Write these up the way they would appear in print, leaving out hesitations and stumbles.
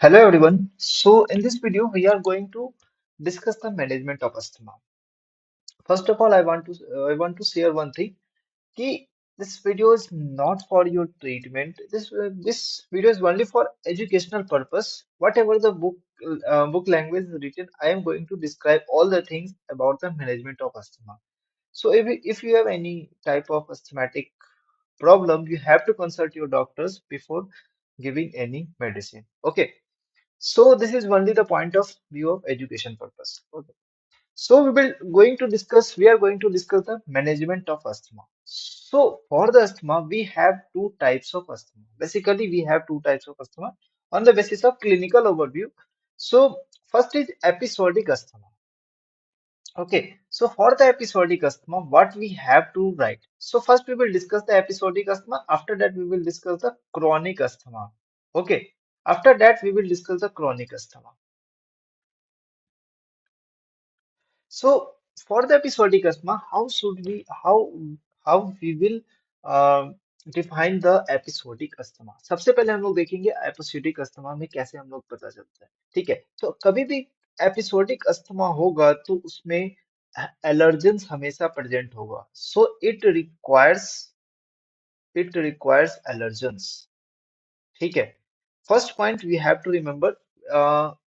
Hello everyone. So in this video we are going to discuss the management of asthma. First of all, I want to share one thing. Ki this video is not for your treatment. This video is only for educational purpose. Whatever the book language is written, I am going to describe all the things about the management of asthma. So if you have any type of asthmatic problem, you have to consult your doctors before giving any medicine. Okay. So this is only the point of view of education purpose. Okay. So we are going to discuss the management of asthma. So for the asthma, we have two types of asthma. Basically, we have two types of asthma on the basis of clinical overview. So first is episodic asthma. Okay, so for the episodic asthma, what we have to write? So first we will discuss the episodic asthma. After that, we will discuss the chronic asthma. Okay, after that, we will discuss the chronic asthma. So for the episodic asthma, how we will uh, define the episodic asthma? सबसे पहले हम लोग देखेंगे episodic asthma में कैसे हम लोग पता चलता है. ठीक है. तो कभी भी episodic asthma होगा तो उसमें allergens हमेशा present होगा. So it requires allergens. ठीक है. First point we have to remember,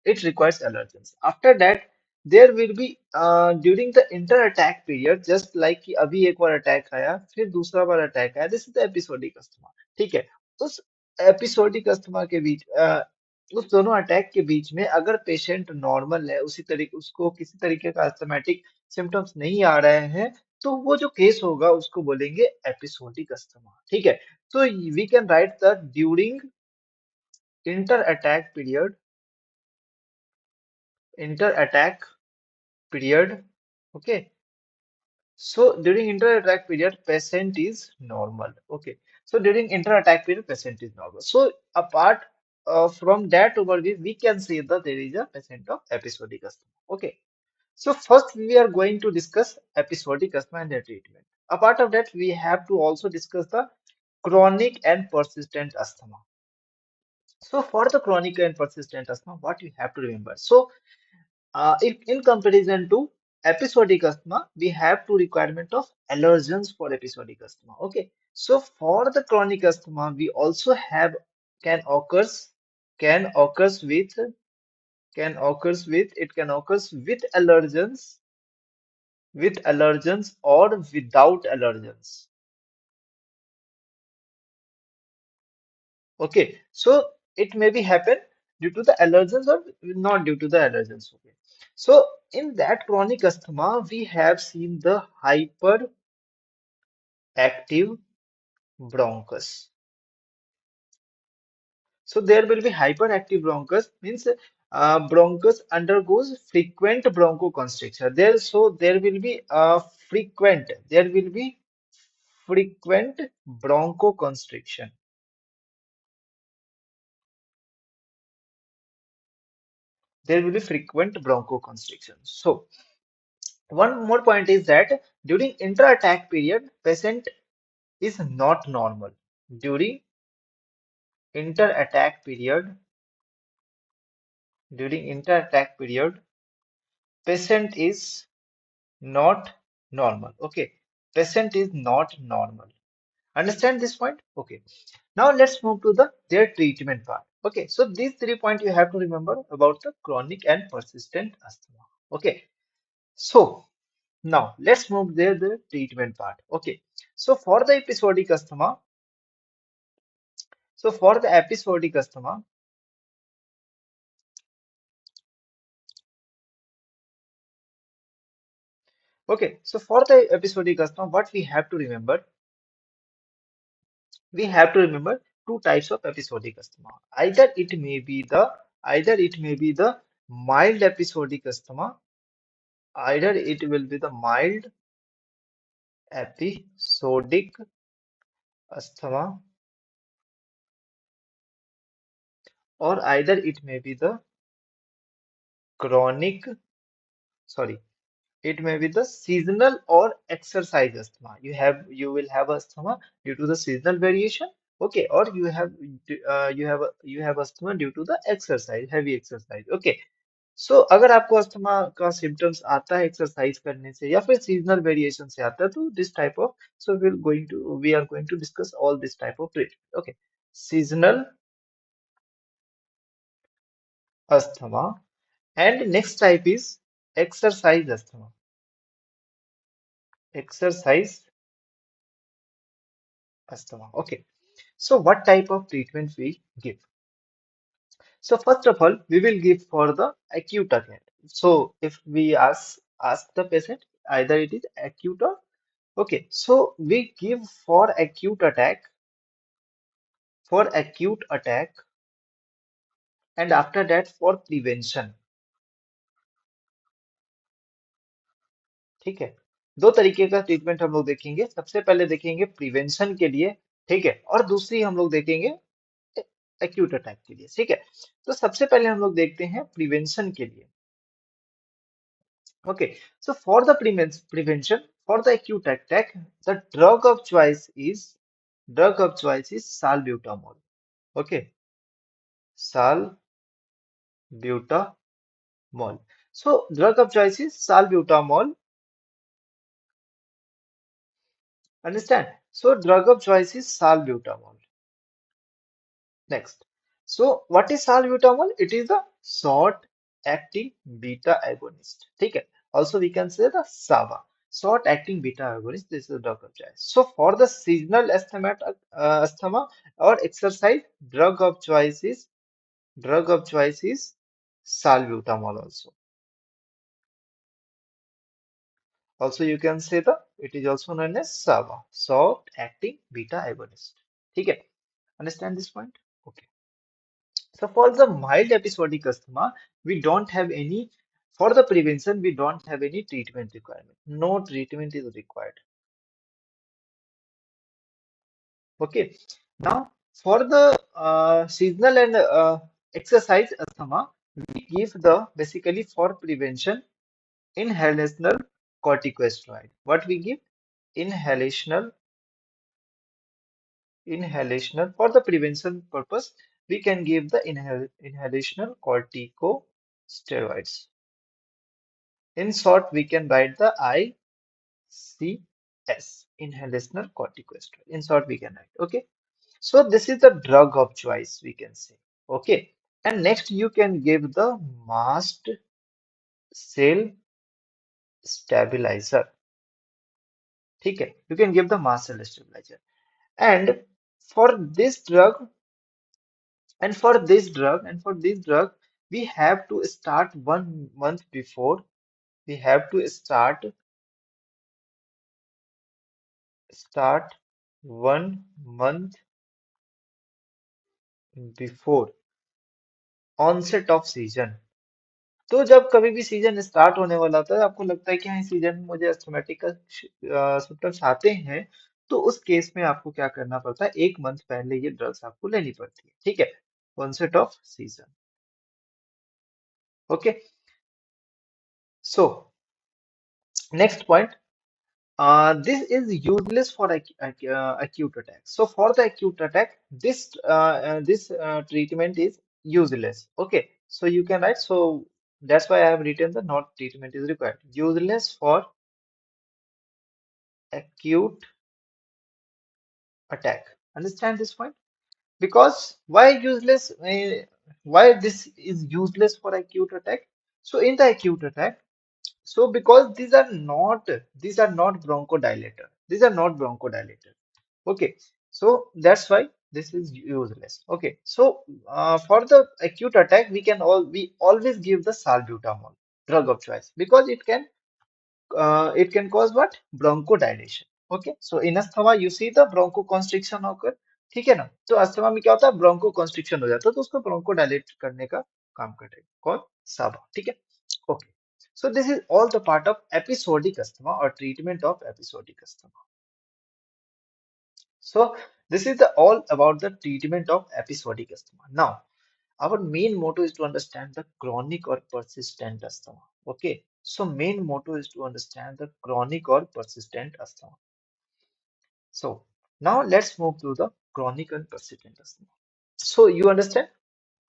it requires allergens. After that, there will be during the inter-attack period, just like कि अभी एक बार attack आया, फिर दूसरा बार attack आया. This is the episodic asthma. ठीक है. उस episodic asthma के बीच उस दोनों अटैक के बीच में अगर पेशेंट नॉर्मल है, उसी तरीके उसको किसी तरीके का अस्थमेटिक सिम्टम्स नहीं आ रहे हैं, तो वो जो केस होगा उसको बोलेंगे एपिसोडिक अस्थमा. ठीक है. तो we can write the during inter-attack period, inter-attack period. Okay. So during inter-attack period, patient is normal. Okay. So during inter-attack period, patient is normal. So apart from that overview, we can say that there is a patient of episodic asthma. Okay. So first we are going to discuss episodic asthma and their treatment. Apart of that, we have to also discuss the chronic and persistent asthma. So for the chronic and persistent asthma, what you have to remember? So if in comparison to episodic asthma, we have two requirement of allergens for episodic asthma. Okay, so for the chronic asthma, we also have can occurs can occurs with with allergens or without allergens. Okay, so it may be happen due to the allergens or not due to the allergens. Okay, so in that chronic asthma, we have seen the hyperactive bronchus. So there will be hyperactive bronchus means bronchus undergoes frequent bronchoconstriction. There will be frequent bronchoconstriction. There will be frequent bronchoconstriction. So one more point is that during intra-attack period, patient is not normal. During inter-attack period, during inter-attack period, patient is not normal. Okay, patient is not normal. Understand this point? Okay. Now let's move to their treatment part. Okay, so these 3 points you have to remember about the chronic and persistent asthma. Okay, so now let's move there the treatment part. Okay, so for the episodic asthma, so for the episodic asthma, okay, so for the episodic asthma, what we have to remember two types of episodic asthma. Either it may be the mild episodic asthma, either it will be the mild episodic asthma, or either it may be the chronic, sorry, it may be the seasonal or exercise asthma. You will have asthma due to the seasonal variation, Okay, or you have asthma due to the exercise, heavy exercise. Okay, सो अगर आपको asthma का symptoms आता है exercise करने से या फिर seasonal variation से आता है तो this type of so we are going to discuss all this type of treatment okay seasonal asthma and next type is exercise asthma exercise asthma okay so what type of treatment we give so first of all we will give for the acute attack so if we ask the patient either it is acute or okay, so we give for acute attack, and after that for prevention. ठीक है दो तरीके का treatment हम लोग देखेंगे सबसे पहले देखेंगे प्रिवेंशन के लिए ठीक है और दूसरी हम लोग देखेंगे एक्यूट अटैक के लिए ठीक है तो सबसे पहले हम लोग देखते हैं प्रिवेंशन के लिए okay so for the prevention for the acute attack the drug of choice is salbutamol okay salbutamol so drug of choice is salbutamol. Understand? So drug of choice is salbutamol. Next. So what is salbutamol? It is a short-acting beta agonist. ठीक है. Also we can say the SABA. Short-acting beta agonist. This is the drug of choice. So for the seasonal asthma or exercise, drug of choice is salbutamol also. Also, you can say the it is also known as SABA, short acting beta agonist. ठीक है? Understand this point? Okay. So for the mild episodic asthma, we don't have any for the prevention, we don't have any treatment requirement. No treatment is required. Okay. Now for the seasonal and exercise asthma, we give the basically for prevention inhalational corticosteroid. What we give? Inhalational inhalational for the prevention purpose we can give the inhalational corticosteroids in short we can write the ICS inhalational corticosteroid in short we can write okay so this is the drug of choice we can say okay and next you can give the mast cell stabilizer ठीक है you can give the mast cell stabilizer and for this drug and for this drug we have to start 1 month before we have to start 1 month before onset of season तो जब कभी भी season start होने वाला होता है आपको लगता है कि हाँ सीजन में मुझे एस्थमेटिक का सिम्टम्स आते हैं तो उस केस में आपको क्या करना पड़ता है 1 मंथ पहले ये ड्रग्स आपको लेनी पड़ती है ठीक है onset of season okay so next point this is useless for acute attack. So for the acute attack, this treatment is useless. Okay, so you can write. So that's why I have written the not treatment is required. Useless for acute attack. Understand this point? Because why useless? Why this is useless for acute attack? So in the acute attack. So because these are not bronchodilator. These are not bronchodilator. Okay. So that's why this is useless. Okay. So for the acute attack, we always give the salbutamol drug of choice because it can cause what bronchodilation. Okay. So in asthma you see the bronchoconstriction occur. ठीक है ना तो asthma में क्या होता है Bronco constriction हो जाता है तो उसको ब्रोंको डायलेट करने का काम करेगा कौन साबा ठीक है okay so this is all the part of episodic asthma or treatment of episodic asthma. So this is all about the treatment of episodic asthma. Now, our main motto is to understand the chronic or persistent asthma. Okay. So main motto is to understand the chronic or persistent asthma. So now let's move to the chronic and persistent asthma. So you understand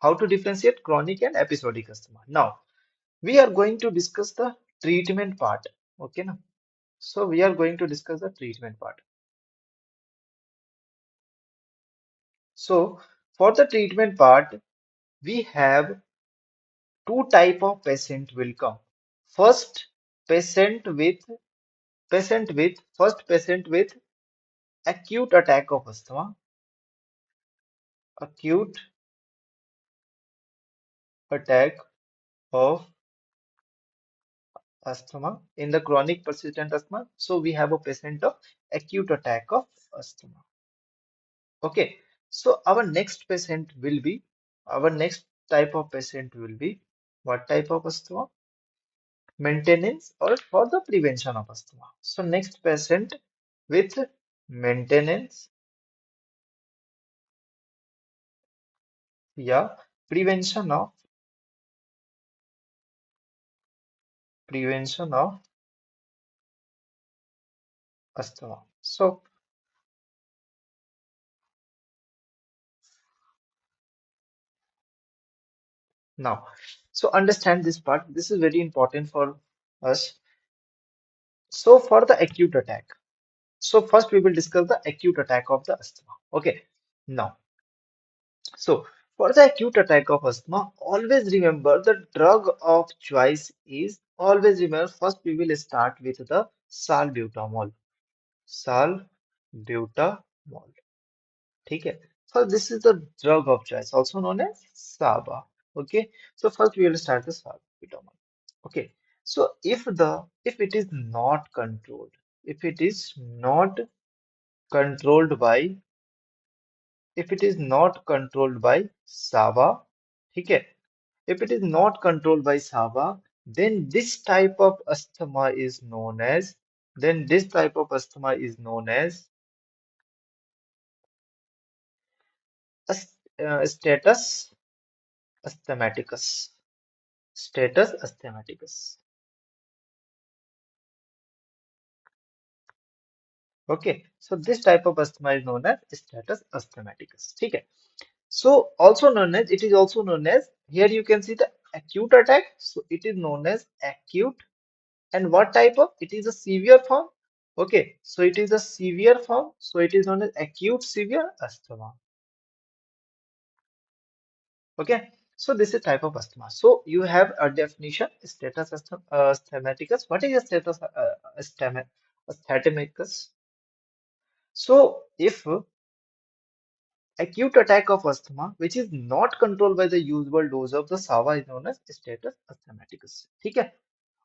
how to differentiate chronic and episodic asthma. Now we are going to discuss the treatment part. Okay, now. So we are going to discuss the treatment part. So for the treatment part, we have two type of patient will come. First, patient with patient with acute attack of asthma, acute attack of asthma in the chronic persistent asthma. So we have a patient of acute attack of asthma. Okay. So our next type of patient will be what type of asthma? Maintenance or for the prevention of asthma. So next patient with maintenance, yeah, prevention of prevention of asthma. So now, so understand this part. This is very important for us. So for the acute attack. So first we will discuss the acute attack of the asthma. Okay. Now, so for the acute attack of asthma, always remember the drug of choice is always remember first we will start with the salbutamol. Salbutamol. ठीक है. So this is the drug of choice, also known as SABA. Okay. So first we will start the salbutamol. Okay. So if it is not controlled, if it is not controlled by if it is not controlled by SABA, ठीक है. If it is not controlled by SABA, then this type of asthma is known as status asthmaticus. Status asthmaticus. Okay, so this type of asthma is known as status asthmaticus. ठीक है. So it is also known as, here you can see the acute attack. So it is known as acute. And what type of? It is a severe form. Okay, so it is a severe form. So it is known as acute severe asthma. Okay, so this is type of asthma. So you have a definition, status asthmaticus. What is a status asthmaticus? So if acute attack of asthma, which is not controlled by the usual dose of the SAVA, is known as status asthmaticus. ठीक है?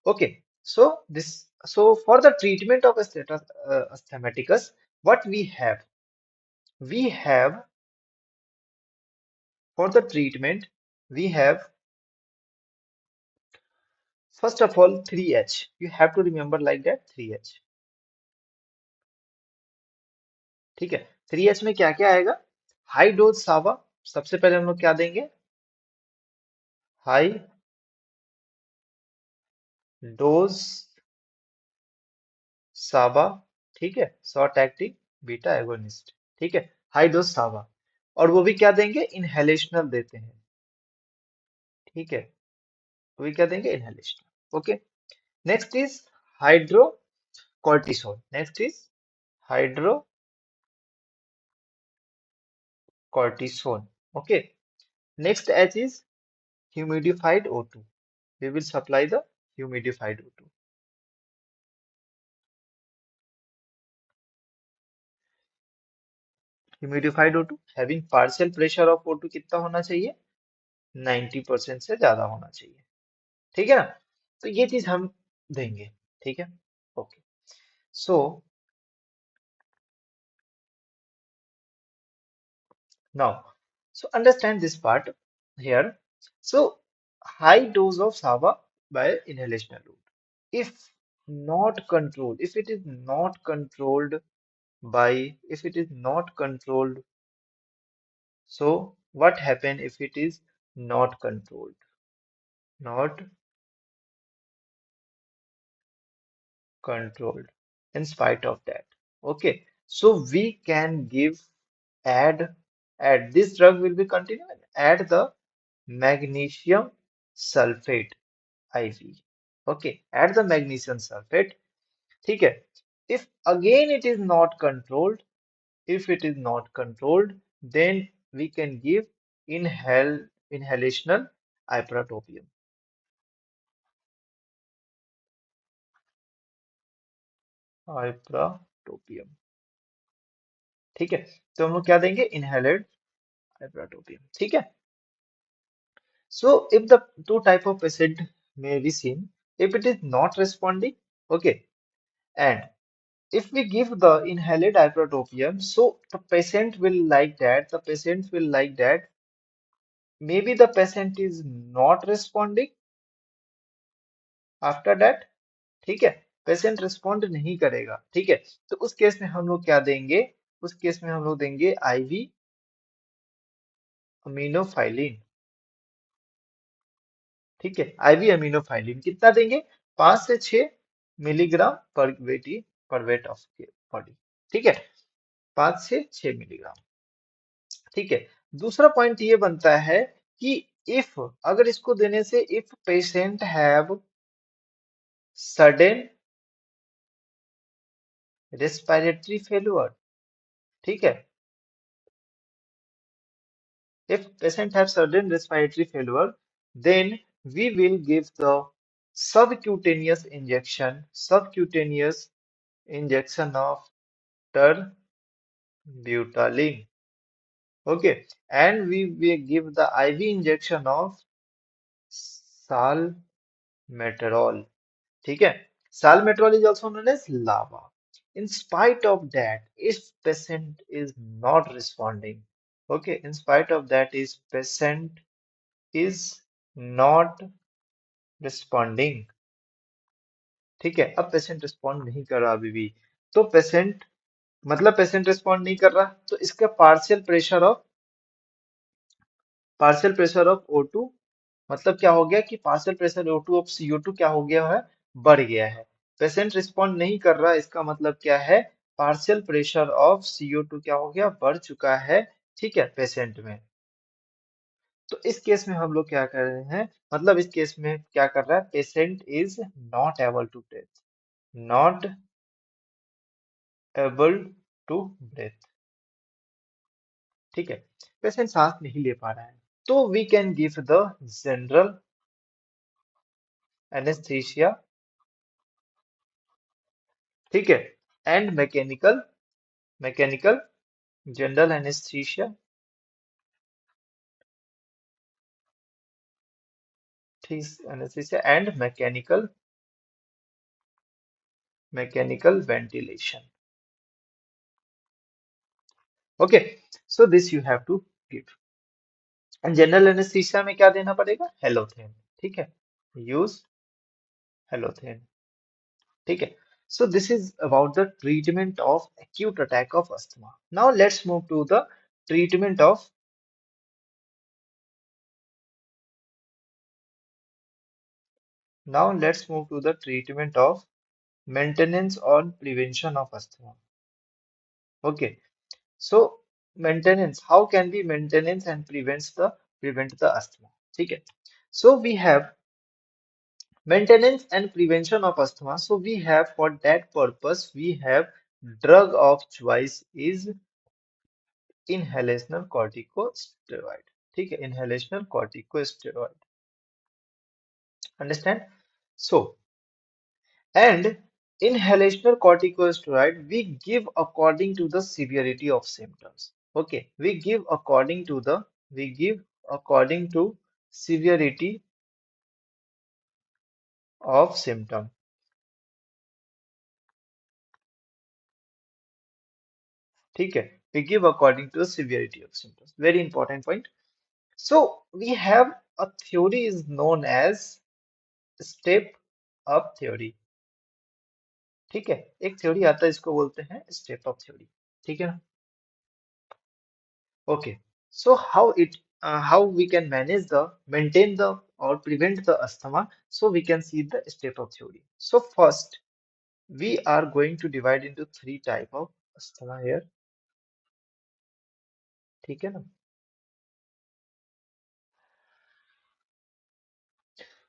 Okay. So for the treatment of status asthmaticus, what we have for the treatment, we have first of all 3H. You have to remember like that 3H. ठीक है? 3H में क्या क्या आएगा? High dose सावा. सबसे पहले हम लोग क्या देंगे? हाई डोज सावा. ठीक है, शॉर्ट एक्टिंग बीटा एगोनिस्ट. ठीक है, हाई डोज सावा. और वो भी क्या देंगे? इनहेलेशनल देते हैं. ठीक है, वो भी क्या देंगे? Inhalational. Okay. Next is hydrocortisone. Next is hydrocortisone. Okay. Next H is humidified O2. We will supply the humidified O2. Humidified O2 having partial pressure of O2 कितना होना चाहिए? 90% से ज्यादा होना चाहिए. ठीक है ना? तो ये चीज हम देंगे. ठीक है. Okay. So now, so understand this part here. So high dose of SAVA by inhalational route. If not controlled, if it is not controlled, so what happen if it is not controlled? Not controlled in spite of that. Okay, so we can give add add this drug will be continued. Add the magnesium sulfate IV. Okay, add the magnesium sulfate. ठीक है. If again it is not controlled, if it is not controlled, then we can give inhalational ipratropium. ipratropium. ठीक है, तो हम लोग क्या देंगे? Inhaled ipratropium. ठीक है. So if the two type of patient may be seen, if it is not responding, okay, and if we give the inhaled ipratropium, so the patient will like that, the patient will like that. Maybe the patient is not responding after that. ठीक है, patient respond नहीं करेगा. ठीक है, तो उस case में हम लोग क्या देंगे? उस केस में हम लोग देंगे आईवी अमीनोफाइलिन. ठीक है, आईवी अमीनोफाइलिन कितना देंगे? 5 से 6 मिलीग्राम पर वेट ऑफ बॉडी. ठीक है, 5 से 6 मिलीग्राम. ठीक है, दूसरा पॉइंट ये बनता है कि इफ अगर इसको देने से if patient have sudden respiratory failure. ठीक है, if patient have sudden respiratory failure, then we will give the subcutaneous injection of terbutaline. Okay, and we will give the IV injection of salmeterol. ठीक है, salmeterol is also known as lava. In spite of that, if patient is not responding, okay, in spite of that, is patient is not responding. ठीक है, अब patient respond नहीं कर रहा अभी भी, तो पेशेंट मतलब पेशेंट रिस्पॉन्ड नहीं कर रहा, तो इसका पार्शियल प्रेशर ऑफ O2 मतलब क्या हो गया कि partial pressure O2 of CO2 क्या हो गया है? बढ़ गया है. पेशेंट रिस्पॉन्ड नहीं कर रहा, इसका मतलब क्या है? पार्शियल प्रेशर ऑफ CO2 क्या हो गया? बढ़ चुका है. ठीक है, पेशेंट में. तो इस केस में हम लोग क्या कर रहे हैं? मतलब इस केस में क्या कर रहा है? Patient is not able to breathe. Not able to breathe. ठीक है, पेशेंट सांस नहीं ले पा रहा है, तो we can give the general anaesthesia. ठीक है, एंड मैकेनिकल जनरल एनेस्थीसिया. ठीक, anaesthesia and mechanical ventilation. Okay, so this you have to give. And general anaesthesia में क्या देना पड़ेगा? हेलोथेन. ठीक है, यूज हेलोथेन. ठीक है, so this is about the treatment of acute attack of asthma. Now let's move to the treatment of now let's move to the treatment of maintenance or prevention of asthma. Okay, so maintenance, how can we maintenance and prevent the asthma? ठीक है, so we have maintenance and prevention of asthma. So we have, for that purpose, we have drug of choice is inhalational corticosteroid. ठीक है, inhalational corticosteroid. Understand? So, and inhalational corticosteroid we give according to the severity of symptoms. Okay, we give according to severity of symptom. ठीक है, we give according to the severity of symptoms. Very important point. So we have a theory is known as step up theory. ठीक है, एक theory आता है, इसको बोलते हैं स्टेप अप थ्योरी. ठीक है ना? Okay, so how we can manage the maintain the or prevent the asthma, so we can see the step of theory. So first we are going to divide into three type of asthma here. ठीक है ना।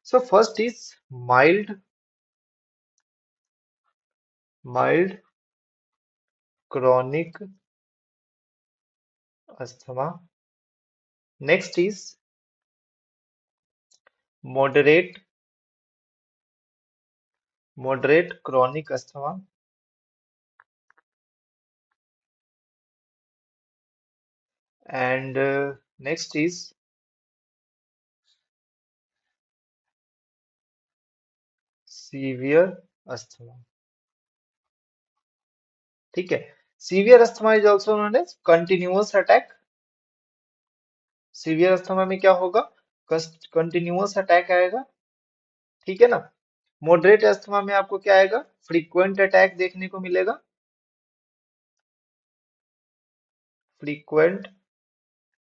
So first is mild mild chronic asthma. Next is moderate moderate chronic asthma. And next is severe asthma. ठीक है। Severe asthma is also known as continuous attack. Severe asthma में क्या होगा, continuous attack आएगा। ठीक है ना। मॉडरेट अस्थमा में आपको क्या आएगा, फ्रीक्वेंट अटैक देखने को मिलेगा। फ्रीक्वेंट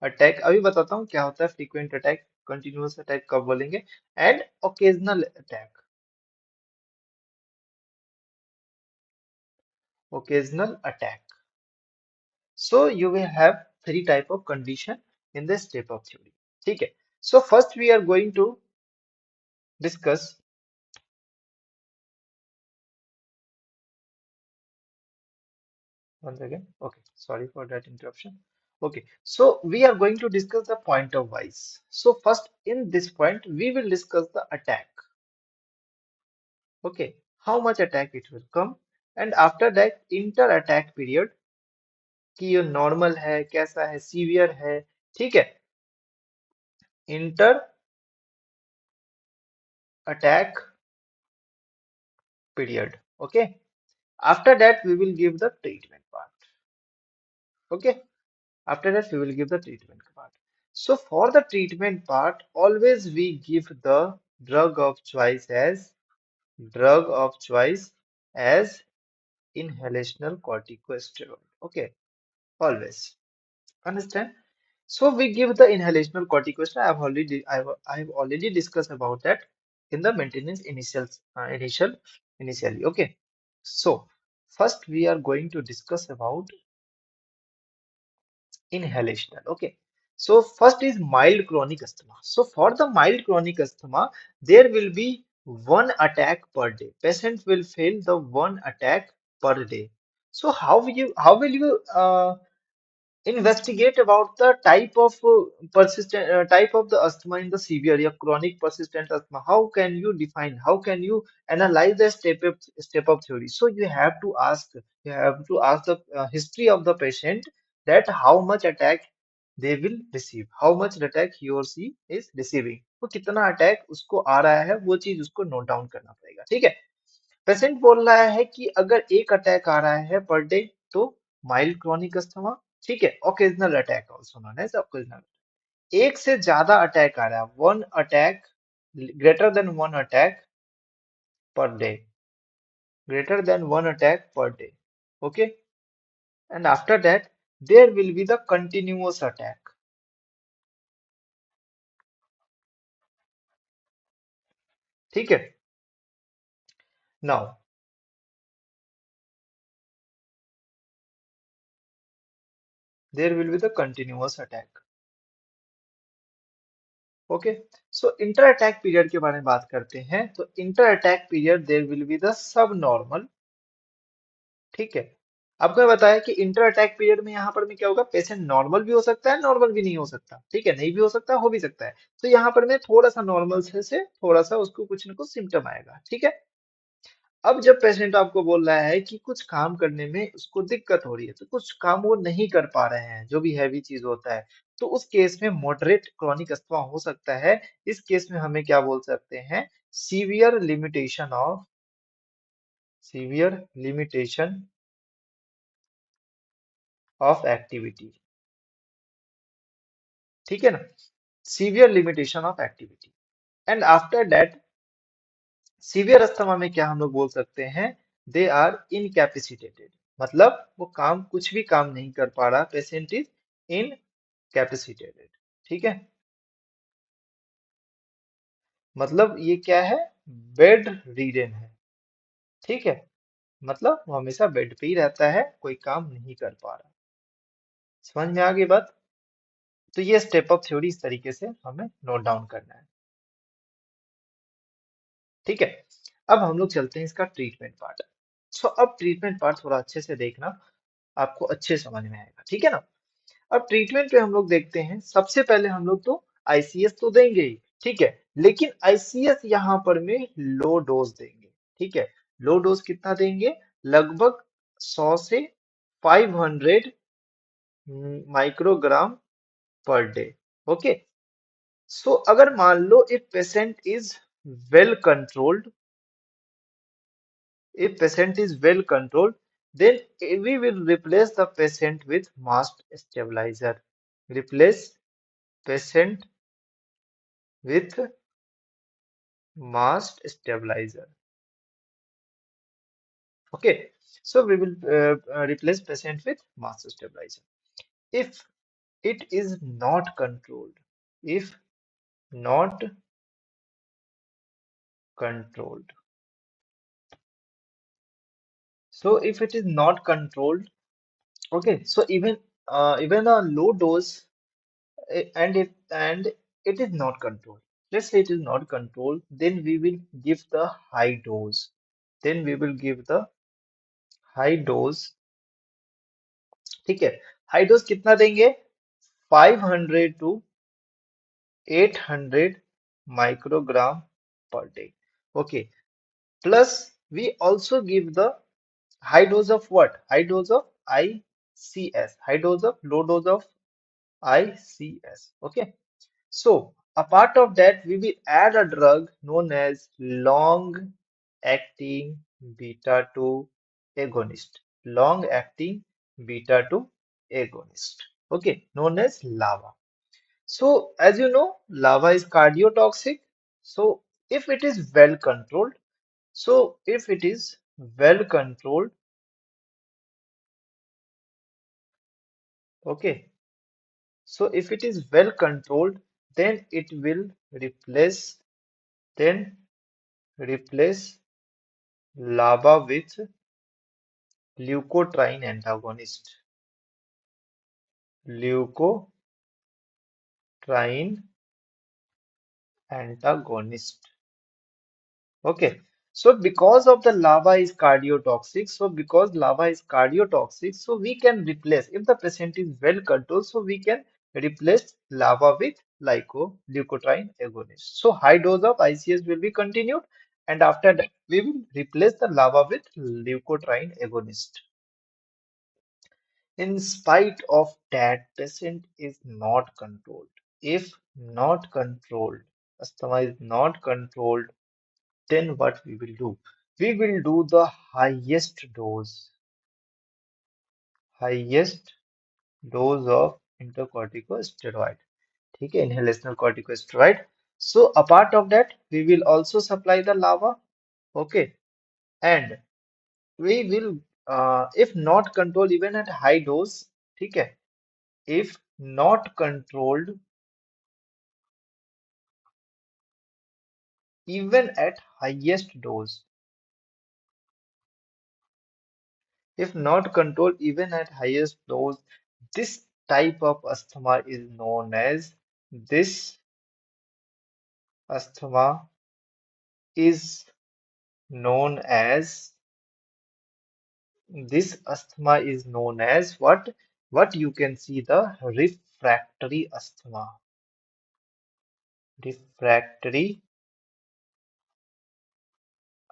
अटैक अभी बताता हूँ क्या होता है फ्रीक्वेंट अटैक, कंटिन्यूअस अटैक कब बोलेंगे। And occasional attack. Occasional attack. So you will have three type of condition in this type of theory. ठीक है. So first we are going to discuss once again. Okay, sorry for that interruption. Okay, so we are going to discuss the point of wise. So first in this point we will discuss the attack. Okay, how much attack it will come, and after that inter attack period कि ये normal है कैसा है severe है। ठीक है। Inter attack period. Okay. After that, we will give the treatment part. Okay. After that, we will give the treatment part. So for the treatment part, always we give the drug of choice as drug of choice as inhalational corticosteroid. Okay. Always. Understand? So we give the inhalational corticosteroid. I have already discussed about that in the maintenance initially. Okay. So first we are going to discuss about inhalational. Okay. So first is mild chronic asthma. So for the mild chronic asthma, there will be one attack per day. Patient will fail the one attack per day. So how will you investigate about the type of persistent type of the asthma in the severe or chronic persistent asthma? How can you define, how can you analyze the step up theory? So you have to ask the history of the patient, that how much attack they will receive, how much attack he or she is receiving, तो कितना attack उसको आ रहा है वो चीज उसको note down करना पड़ेगा। ठीक है। पेशेंट बोल रहा है कि अगर एक अटैक आ रहा है पर डे तो माइल्ड क्रॉनिक अस्थमा। ठीक है। Occasional attack also known as occasional. एक से ज्यादा अटैक आ रहा है, one attack, greater than one attack per day, greater than one attack per day. Okay. And after that there will be the continuous attack. ठीक है। Now there will be the continuous attack. Okay. So inter attack period के बारे में बात करते हैं, तो inter attack period there will be the सब नॉर्मल। ठीक है। आपको मैं बताया कि इंटर अटैक पीरियड में यहाँ पर में क्या होगा, पेशेंट नॉर्मल भी हो सकता है, नॉर्मल भी नहीं हो सकता। ठीक है। नहीं भी हो सकता, हो भी सकता है। तो यहाँ पर में थोड़ा सा नॉर्मल से थोड़ा सा उसको कुछ न कुछ सिम्टम आएगा। ठीक है। अब जब पेशेंट आपको बोल रहा है कि कुछ काम करने में उसको दिक्कत हो रही है, तो कुछ काम वो नहीं कर पा रहे हैं, जो भी हैवी चीज होता है, तो उस केस में मॉडरेट क्रॉनिक अस्थमा हो सकता है। इस केस में हमें क्या बोल सकते हैं, severe limitation of severe limitation of activity. ठीक है ना। Severe limitation of activity. And after that severe asthma में क्या हम लोग बोल सकते हैं, दे आर इनकैपेसिटेटेड। मतलब वो काम, कुछ भी काम नहीं कर पा रहा, पेशेंट इज इनकैपेसिटेटेड। ठीक है। मतलब ये क्या है, बेड रीडन है। ठीक है। मतलब वो हमेशा बेड पे ही रहता है, कोई काम नहीं कर पा रहा। समझ में आ गई बात। तो ये स्टेप ऑफ थ्योरी इस तरीके से हमें नोट डाउन करना है। ठीक है, अब हम लोग चलते हैं इसका ट्रीटमेंट पार्ट। सो अब ट्रीटमेंट पार्ट थोड़ा अच्छे से देखना, आपको अच्छे समझ में आएगा, ठीक है ना। अब ट्रीटमेंट पे हम लोग देखते हैं, सबसे पहले हम लोग तो आईसीएस तो देंगे ही, ठीक है, लेकिन आईसीएस यहाँ पर में लो डोज देंगे। ठीक है, लो डोज कितना देंगे, लगभग 100 से 500 माइक्रोग्राम पर डे। ओके, सो अगर मान लो if patient is well controlled, if patient is well controlled, then we will replace the patient with masked stabilizer. Replace patient with masked stabilizer. Okay, so we will replace patient with masked stabilizer. If it is not controlled, if not controlled. So if it is not controlled, okay, so even a low dose and it is not controlled. Let's say it is not controlled, then we will give the high dose. Then we will give the high dose. ठीक है, high dose कितना देंगे, 500 to 800 microgram पर day. Okay, plus we also give the high dose of what, high dose of ICS, high dose of low dose of ICS. Okay, so apart of that, we will add a drug known as long-acting beta-2 agonist. Long-acting beta-2 agonist. Okay, known as LAVA. So as you know, LAVA is cardiotoxic. So if it is well controlled, if it is well controlled, okay. So if it is well controlled, then it will replace, then replace LAVA with leukotriene antagonist. Leukotriene antagonist. Okay. So because of the lava is cardiotoxic, so we can replace, if the patient is well controlled, so we can replace lava with leukotriene agonist. So high dose of ICS will be continued, and after that we will replace the lava with leukotriene agonist. In spite of that, patient is not controlled. If not controlled, asthma is not controlled, then what we will do? We will do the highest dose of intercorticosteroid. ठीक है, inhalational corticosteroid. So apart of that, we will also supply the lava. Okay, and we will, if not controlled even at high dose, ठीक है, if not controlled even at highest dose, if not controlled even at highest dose, this type of asthma is known as, this asthma is known as, this asthma is known as what you can see, the refractory asthma. Refractory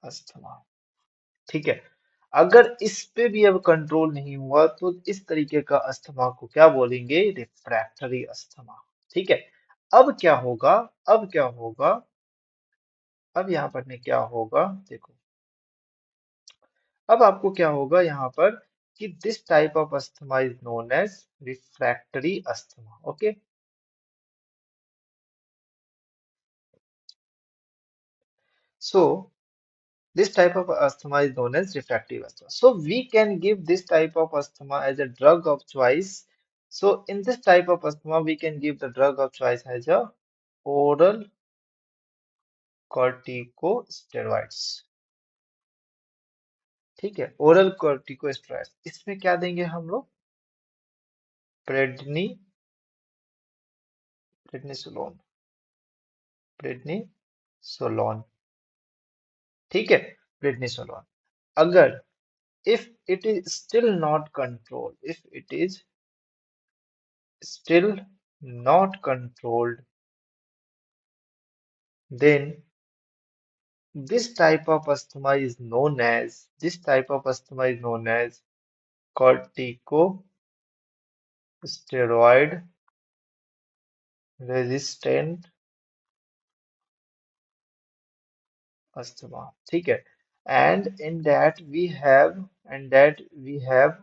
asthma. ठीक है, अगर इस पे भी अब control नहीं हुआ तो इस तरीके का अस्थमा को क्या बोलेंगे, रिफ्रैक्टरी अस्थमा। ठीक है, अब क्या होगा, अब क्या होगा, अब यहाँ पर में क्या होगा, देखो अब आपको क्या होगा यहाँ पर, कि this type of asthma is known as refractory asthma. Okay, so this type of asthma is known as refractive asthma. So we can give this type of asthma as a drug of choice. So in this type of asthma, we can give the drug of choice as a oral corticosteroids. ठीक है, oral corticosteroids, इसमें क्या देंगे हम लोग, prednisone prednisolone, prednisolone, ठीक है, prednisolone. अगर if it is still not controlled, if it is still not controlled, then this type of asthma is known as corticosteroid resistant asthma. ठीक है, and in that we have and that we have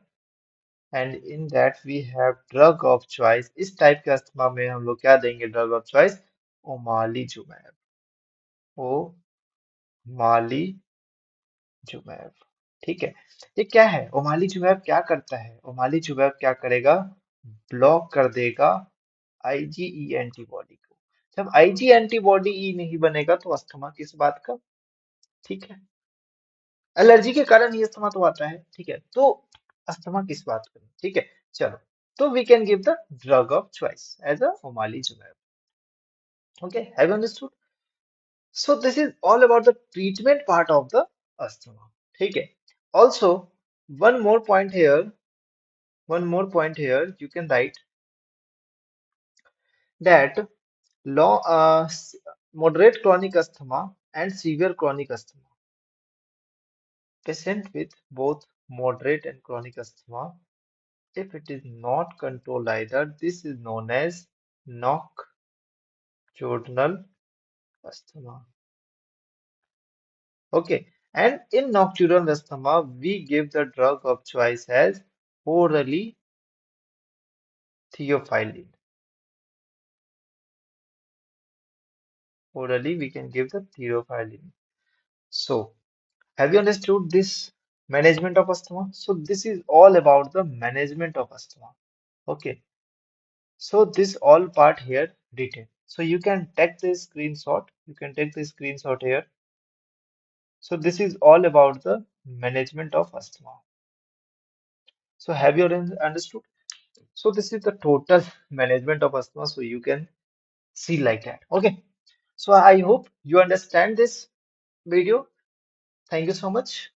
and in that we have drug of choice. इस type के asthma में हम लोग क्या देंगे drug of choice? ओमालीजुमैब, ओमालीजुमैब, ठीक है। ये क्या है? ओमालीजुमैब क्या करता है? ओमालीजुमैब क्या करेगा? ब्लॉक कर देगा आईजीई एंटीबॉडी को। जब आईजी एंटीबॉडी ई नहीं बनेगा तो अस्थमा किस बात का? ठीक है, एलर्जी के कारण ही अस्थमा तो आता है, ठीक है, तो अस्थमा किस बात का? ठीक है, चलो, तो we can give the drug of choice as a omalizumab. Okay, have you understood? So this is all about the treatment part of the asthma. ठीक है. Also, one more point here, you can write that low, moderate chronic asthma and severe chronic asthma. Patient with both moderate and chronic asthma, if it is not controlled either, this is known as nocturnal asthma. Okay, and in nocturnal asthma, we give the drug of choice as orally theophylline. Orally, we can give the theophylline. So, have you understood this management of asthma? So, this is all about the management of asthma. Okay, so this all part here written. So, you can take this screenshot. You can take this screenshot here. So, this is all about the management of asthma. So, have you understood? So, this is the total management of asthma. So, you can see like that. Okay. So, I hope you understand this video. Thank you so much.